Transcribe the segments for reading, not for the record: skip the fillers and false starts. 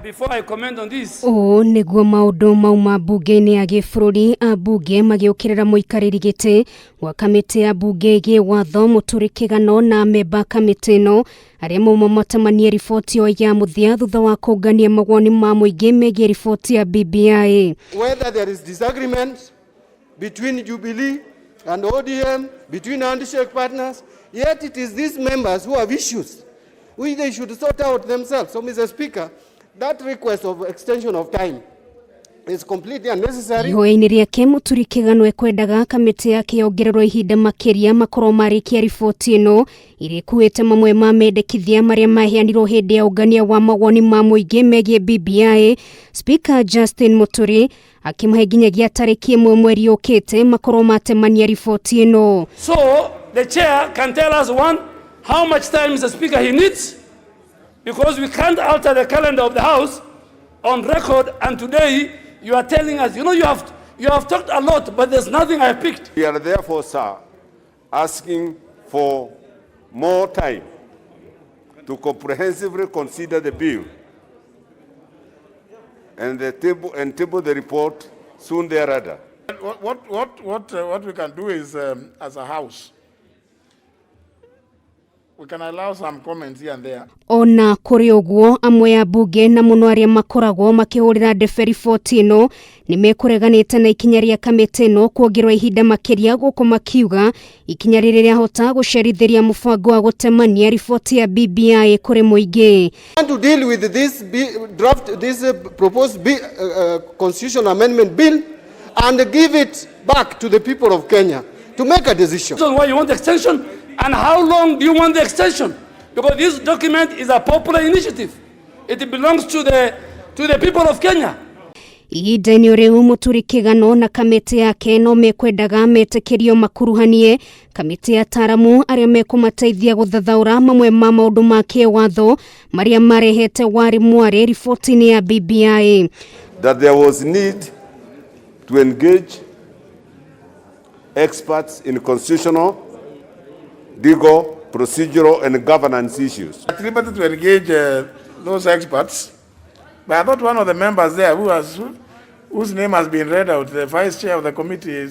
Before I comment on this. Niguo maundu mauma mbunge-ini ya gibũrũri ambunge magiukirira muikariri giti wa kamiti ya mbunge igie watho Muturi kigano na memba kamiti ino aria mamitemanie riboti ya muthia thutha wa kungania mawoni ma muingi megie riboti ya BBI. Whether there is disagreement between Jubilee and ODM, between handshake partners, yet it is these members who have issues which they should sort out themselves. So, Mr. Speaker, that request of extension of time is completely unnecessary. Ihoya-ini riake Muturi kigano ekwendaga kamiti yake yongererwo ihinda makiria makorwo marikia riboti ino iria ikuite mamwe ma mendekithia maria maheanirwo hindi ya ungania wa mawoni ma muingi megie BBI. Spika Justin Muturi akimahe nginyagia tariki 1 mweri ukite makorwo matemania riboti ino. So the chair can tell us how much time Mr. Speaker he needs, because we can't alter the calendar of the House on record, and today you are telling us, you have talked a lot, but there's nothing I picked. We are therefore, sir, asking for more time to comprehensively consider the bill and table the report soon thereafter. What we can do is, as a House, we can allow some comments here and there. Ona kuri uguo amwe ya mbunge na muno aria makoragwo makihurira ndebe riboti ino ni mekureganite na ikinya ria kamiti ino kuongerwa ihinda makiria guku makiuga ikinya riria hota gucerithiria mubango wa gutemania riboti ya BBI kuri muingi. To deal with this proposed constitutional amendment bill and give it back to the people of Kenya to make a decision. So why you want the extension? And how long do you want the extension? Because this document is a popular initiative. It belongs to the people of Kenya. Ihinda-ini riu Muturi kigano na kamiti yake no mekwendaga metekerio makuruhanie kamiti ya ataramu aria mekumateithia guthathaura mamwe ma maundu ma kiwatho maria marehete wari mware riboti-ini ya BBI. That there was need to engage experts in constitutional, legal, procedural and governance issues. At liberty to engage those experts, but I thought one of the members there whose name has been read out, the vice chair of the committee,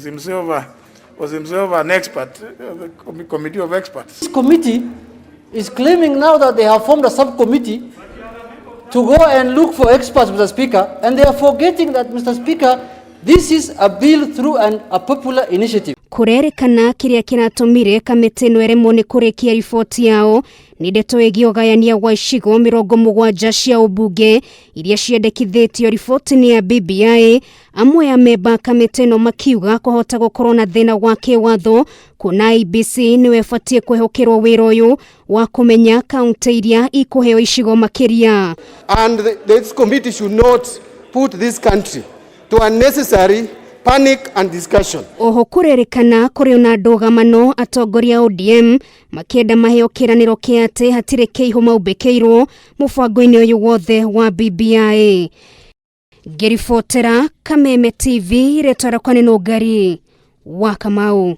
was himself an expert, the committee of experts. This committee is claiming now that they have formed a subcommittee to go and look for experts, Mr. Speaker, and they are forgetting that, Mr. Speaker, this is a bill through a popular initiative. Kurerikana kiria kiratumire kamiti ino eremwo ni kurikia riboti yao ni ndeto igi ugayania wa icigo 70 cia ubunge iria ciendekithitio riboti-ini ya BBI. Amwe ya memba kamiti ino makiuga kuhota gukorwo na thina wa kiwatho kuna IBC niwe batie kwehokirwo wira uyu wa kumenya kaunti iria ikuheo icigo makiria. And this committee should not put this country to unnecessary panic and discussion. Oho kurerikana kuri na ndogamano atongoria ODM makienda maheo kiraniro kiate hatire keiho maubekeirwo mubango-ini uyu wothe wa BBI. Ngiribotera Kameme TV retwara kwa Urugari wa Kamau.